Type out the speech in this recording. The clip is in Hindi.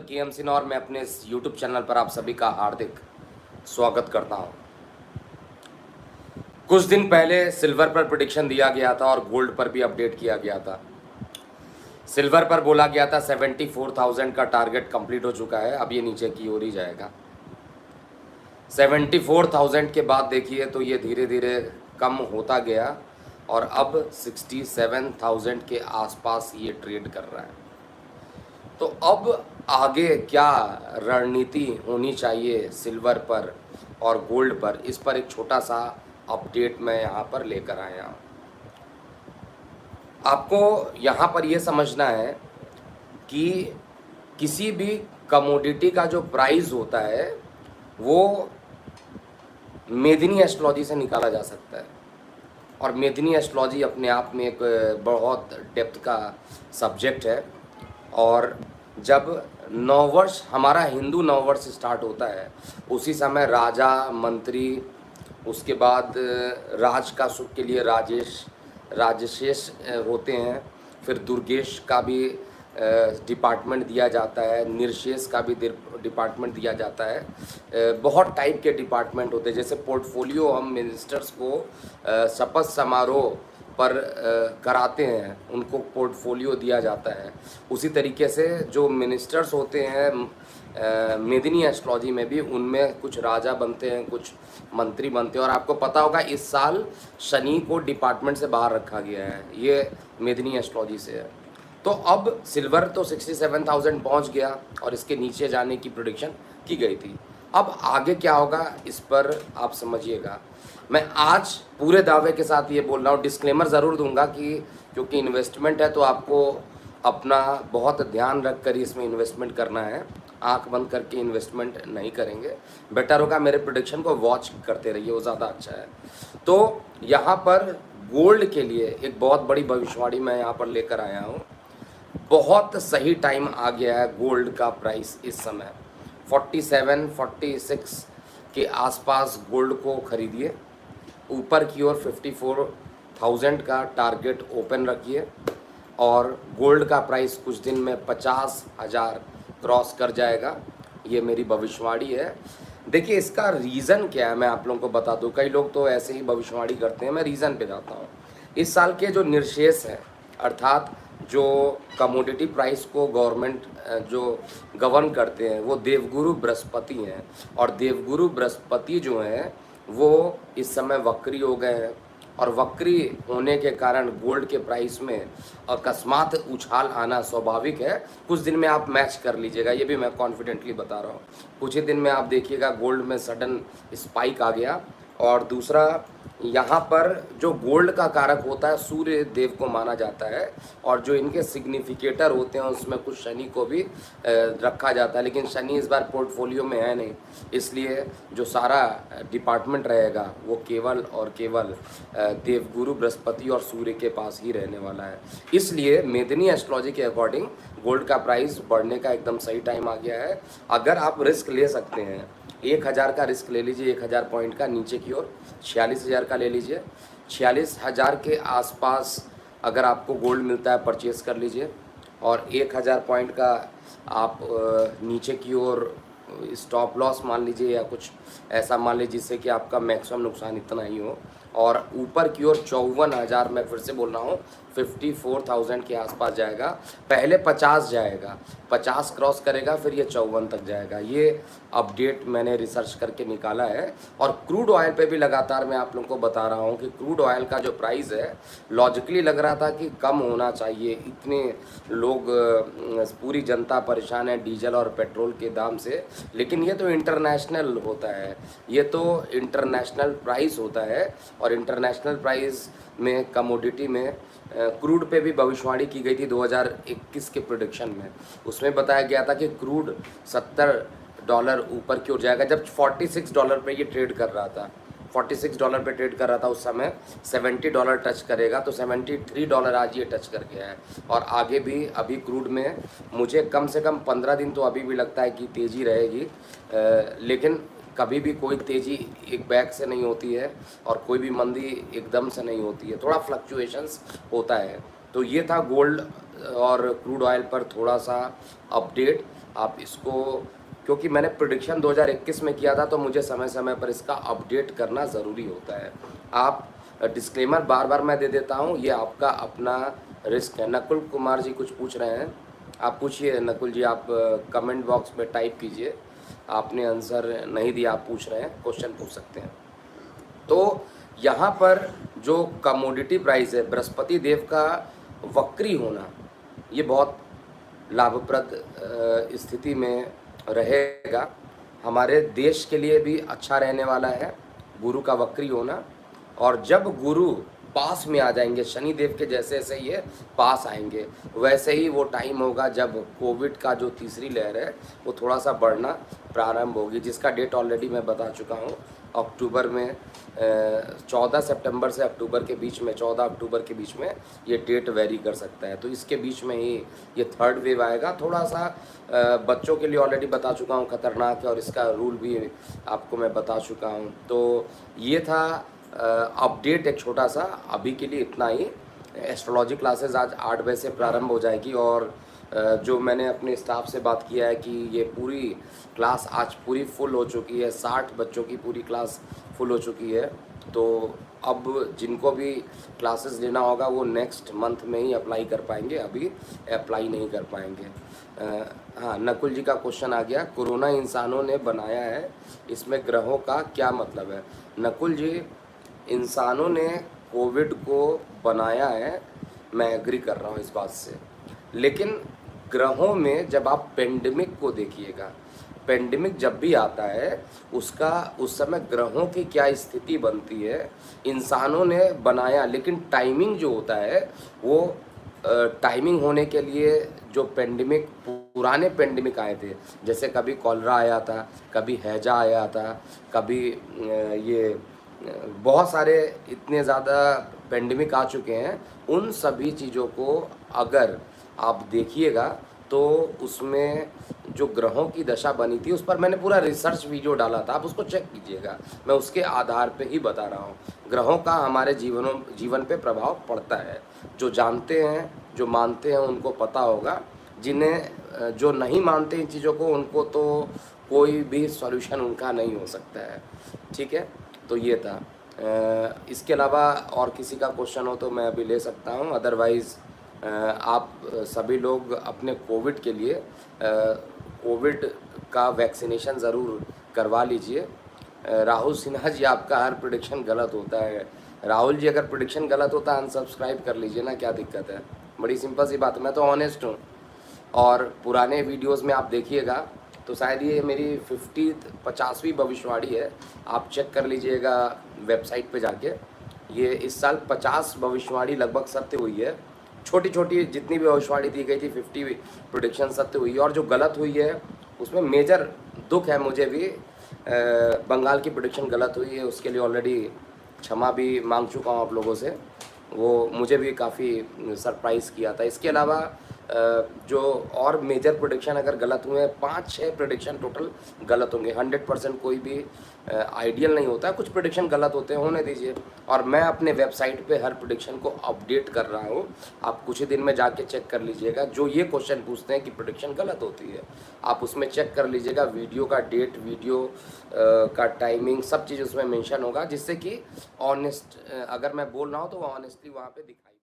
के.एम. सिन्हा और मैं अपने इस YouTube चैनल पर आप सभी का हार्दिक स्वागत करता हूं। कुछ दिन पहले सिल्वर पर प्रेडिक्शन दिया गया था और गोल्ड पर भी अपडेट किया गया था। सिल्वर पर बोला गया था 74,000 का टारगेट कंप्लीट हो चुका है, अब ये नीचे की ओर ही जाएगा। 74,000 के बाद देखिए तो ये धीरे धीरे कम होता गया और अब 67,000 के आसपास ये ट्रेड कर रहा है। तो अब आगे क्या रणनीति होनी चाहिए सिल्वर पर और गोल्ड पर, इस पर एक छोटा सा अपडेट मैं यहाँ पर लेकर आया हूँ। आपको यहाँ पर ये समझना है कि किसी भी कमोडिटी का जो प्राइस होता है वो मेदिनी एस्ट्रोलॉजी से निकाला जा सकता है, और मेदिनी एस्ट्रोलॉजी अपने आप में एक बहुत डेप्थ का सब्जेक्ट है। और जब नववर्ष, हमारा हिंदू नववर्ष स्टार्ट होता है, उसी समय राजा मंत्री, उसके बाद राज का सुख के लिए राजशेष होते हैं, फिर दुर्गेश का भी डिपार्टमेंट दिया जाता है, निर्शेष का भी डिपार्टमेंट दिया जाता है। बहुत टाइप के डिपार्टमेंट होते हैं। जैसे पोर्टफोलियो हम मिनिस्टर्स को शपथ समारोह पर कराते हैं, उनको पोर्टफोलियो दिया जाता है। उसी तरीके से जो मिनिस्टर्स होते हैं मेदिनी एस्ट्रोलॉजी में भी, उनमें कुछ राजा बनते हैं, कुछ मंत्री बनते हैं। और आपको पता होगा इस साल शनि को डिपार्टमेंट से बाहर रखा गया है, ये मेदिनी एस्ट्रोलॉजी से है। तो अब सिल्वर तो 67,000 पहुंच गया और इसके नीचे जाने की प्रेडिक्शन की गई थी। अब आगे क्या होगा इस पर आप समझिएगा। मैं आज पूरे दावे के साथ ये बोल रहा हूँ, डिस्क्लेमर ज़रूर दूंगा कि क्योंकि इन्वेस्टमेंट है तो आपको अपना बहुत ध्यान रख कर इसमें इन्वेस्टमेंट करना है। आंख बंद करके इन्वेस्टमेंट नहीं करेंगे, बेटर होगा मेरे प्रेडिक्शन को वॉच करते रहिए, वो ज़्यादा अच्छा है। तो यहाँ पर गोल्ड के लिए एक बहुत बड़ी भविष्यवाणी मैं यहाँ पर लेकर आया हूँ। बहुत सही टाइम आ गया है गोल्ड का प्राइस इस समय 47-46 के आसपास गोल्ड को खरीदिए। ऊपर की ओर 54,000 का टारगेट ओपन रखिए और गोल्ड का प्राइस कुछ दिन में 50,000 क्रॉस कर जाएगा, ये मेरी भविष्यवाणी है। देखिए इसका रीज़न क्या है मैं आप लोगों को बता दूं। कई लोग तो ऐसे ही भविष्यवाणी करते हैं, मैं रीज़न पे जाता हूँ। इस साल के जो निर्शेष है, अर्थात जो कमोडिटी प्राइस को गवर्नमेंट जो गवर्न करते हैं, वो देवगुरु बृहस्पति हैं। और देवगुरु बृहस्पति जो हैं वो इस समय वक्री हो गए हैं, और वक्री होने के कारण गोल्ड के प्राइस में अकस्मात उछाल आना स्वाभाविक है। कुछ दिन में आप मैच कर लीजिएगा, ये भी मैं कॉन्फिडेंटली बता रहा हूँ। कुछ ही दिन में आप देखिएगा गोल्ड में सडन स्पाइक आ गया। और दूसरा, यहाँ पर जो गोल्ड का कारक होता है सूर्य देव को माना जाता है, और जो इनके सिग्निफिकेटर होते हैं उसमें कुछ शनि को भी रखा जाता है। लेकिन शनि इस बार पोर्टफोलियो में है नहीं, इसलिए जो सारा डिपार्टमेंट रहेगा वो केवल और केवल देवगुरु बृहस्पति और सूर्य के पास ही रहने वाला है। इसलिए मेदिनी एस्ट्रोलॉजी के अकॉर्डिंग गोल्ड का प्राइस बढ़ने का एकदम सही टाइम आ गया है। अगर आप रिस्क ले सकते हैं, 1,000 का रिस्क ले लीजिए, 1,000 पॉइंट का, नीचे की ओर 46,000 का ले लीजिए। 46,000 के आसपास अगर आपको गोल्ड मिलता है परचेज़ कर लीजिए, और 1,000 पॉइंट का आप नीचे की ओर स्टॉप लॉस मान लीजिए या कुछ ऐसा मान लीजिए जिससे कि आपका मैक्सिमम नुकसान इतना ही हो। और ऊपर की ओर 54,000, मैं फिर से बोल रहा हूँ 54,000 के आसपास जाएगा। पहले 50 जाएगा, 50 क्रॉस करेगा, फिर ये 54 तक जाएगा। ये अपडेट मैंने रिसर्च करके निकाला है। और क्रूड ऑयल पे भी लगातार मैं आप लोगों को बता रहा हूँ कि क्रूड ऑयल का जो प्राइस है लॉजिकली लग रहा था कि कम होना चाहिए, इतने लोग पूरी जनता परेशान है डीजल और पेट्रोल के दाम से। लेकिन ये तो इंटरनेशनल होता है, ये तो इंटरनेशनल प्राइस होता है, और इंटरनेशनल प्राइस में कमोडिटी में क्रूड पे भी भविष्यवाणी की गई थी 2021 के प्रेडिक्शन में। उसमें बताया गया था कि क्रूड $70 ऊपर की ओर जाएगा। जब $46 पे ये ट्रेड कर रहा था, $46 पे ट्रेड कर रहा था उस समय, $70 टच करेगा, तो $73 आज ये टच कर गया है। और आगे भी अभी क्रूड में मुझे कम से कम 15 दिन तो अभी भी लगता है कि तेज़ी रहेगी। लेकिन कभी भी कोई तेज़ी एक बैग से नहीं होती है और कोई भी मंदी एकदम से नहीं होती है, थोड़ा फ्लक्चुएशंस होता है। तो ये था गोल्ड और क्रूड ऑयल पर थोड़ा सा अपडेट। आप इसको, क्योंकि मैंने प्रिडिक्शन 2021 में किया था तो मुझे समय समय पर इसका अपडेट करना ज़रूरी होता है। आप डिस्क्लेमर बार बार मैं दे देता हूँ, ये आपका अपना रिस्क है। नकुल कुमार जी कुछ पूछ रहे हैं, आप पूछिए नकुल जी, आप कमेंट बॉक्स में टाइप कीजिए। आपने आंसर नहीं दिया, आप पूछ रहे हैं, क्वेश्चन पूछ सकते हैं। तो यहाँ पर जो कमोडिटी प्राइस है, बृहस्पति देव का वक्री होना, ये बहुत लाभप्रद स्थिति में रहेगा। हमारे देश के लिए भी अच्छा रहने वाला है गुरु का वक्री होना। और जब गुरु पास में आ जाएंगे, शनि देव के जैसे जैसे ये पास आएंगे, वैसे ही वो टाइम होगा जब कोविड का जो तीसरी लहर है वो थोड़ा सा बढ़ना प्रारंभ होगी, जिसका डेट ऑलरेडी मैं बता चुका हूँ। अक्टूबर में 14 सितंबर से अक्टूबर के बीच में, 14 अक्टूबर के बीच में ये डेट वेरी कर सकता है। तो इसके बीच में ही ये थर्ड वेव आएगा। थोड़ा सा बच्चों के लिए ऑलरेडी बता चुका हूँ खतरनाक है, और इसका रूल भी आपको मैं बता चुका हूँ। तो ये था अपडेट एक छोटा सा, अभी के लिए इतना ही। एस्ट्रोलॉजी क्लासेस आज 8 बजे से प्रारंभ हो जाएगी, और जो मैंने अपने स्टाफ से बात किया है कि ये पूरी क्लास आज पूरी फुल हो चुकी है, 60 बच्चों की पूरी क्लास फुल हो चुकी है। तो अब जिनको भी क्लासेस लेना होगा वो नेक्स्ट मंथ में ही अप्लाई कर पाएंगे, अभी अप्लाई नहीं कर पाएंगे। हाँ, नकुल जी का क्वेश्चन आ गया, कोरोना इंसानों ने बनाया है, इसमें ग्रहों का क्या मतलब है? नकुल जी, इंसानों ने कोविड को बनाया है, मैं एग्री कर रहा हूँ इस बात से, लेकिन ग्रहों में जब आप पेंडेमिक को देखिएगा, पेंडेमिक जब भी आता है उसका उस समय ग्रहों की क्या स्थिति बनती है, इंसानों ने बनाया, लेकिन टाइमिंग जो होता है वो टाइमिंग होने के लिए जो पेंडेमिक, पुराने पेंडेमिक आए थे, जैसे कभी कॉलरा आया था, कभी हैजा आया था, कभी ये बहुत सारे इतने ज़्यादा पेंडेमिक आ चुके हैं, उन सभी चीज़ों को अगर आप देखिएगा तो उसमें जो ग्रहों की दशा बनी थी उस पर मैंने पूरा रिसर्च वीडियो डाला था, आप उसको चेक कीजिएगा। मैं उसके आधार पे ही बता रहा हूँ। ग्रहों का हमारे जीवन पे प्रभाव पड़ता है। जो जानते हैं, जो मानते हैं, उनको पता होगा। जिन्हें जो नहीं मानते इन चीज़ों को, उनको तो कोई भी सॉल्यूशन उनका नहीं हो सकता है। ठीक है, तो ये था। इसके अलावा और किसी का क्वेश्चन हो तो मैं अभी ले सकता हूँ, अदरवाइज़ आप सभी लोग अपने कोविड के लिए कोविड का वैक्सीनेशन ज़रूर करवा लीजिए। राहुल सिन्हा जी, आपका हर प्रेडिक्शन गलत होता है। राहुल जी, अगर प्रेडिक्शन गलत होता है अनसब्सक्राइब कर लीजिए ना, क्या दिक्कत है? बड़ी सिंपल सी बात है, मैं तो ऑनेस्ट हूँ। और पुराने वीडियोस में आप देखिएगा तो शायद ये मेरी 50वीं भविष्यवाणी है, आप चेक कर लीजिएगा वेबसाइट पे जाके। ये इस साल 50 भविष्यवाणी लगभग सत्य हुई है। छोटी छोटी जितनी भी भविष्यवाणी दी गई थी 50 प्रेडिक्शन सत्य हुई है, और जो गलत हुई है उसमें मेजर दुख है मुझे भी। बंगाल की प्रेडिक्शन गलत हुई है, उसके लिए ऑलरेडी क्षमा भी मांग चुका हूँ आप लोगों से, वो मुझे भी काफ़ी सरप्राइज़ किया था। इसके अलावा जो और मेजर प्रेडिक्शन अगर गलत हुए हैं, 5-6 प्रेडिक्शन टोटल गलत होंगे। 100% कोई भी आइडियल नहीं होता है, कुछ प्रेडिक्शन गलत होते हैं, होने दीजिए। और मैं अपने वेबसाइट पे हर प्रेडिक्शन को अपडेट कर रहा हूँ, आप कुछ ही दिन में जाके चेक कर लीजिएगा। जो ये क्वेश्चन पूछते हैं कि प्रेडिक्शन गलत होती है, आप उसमें चेक कर लीजिएगा, वीडियो का डेट, वीडियो का टाइमिंग, सब चीज़ उसमें मेंशन होगा, जिससे कि ऑनेस्ट अगर मैं बोल रहा हूँ तो वो ऑनेस्टली वहाँ पे दिखाई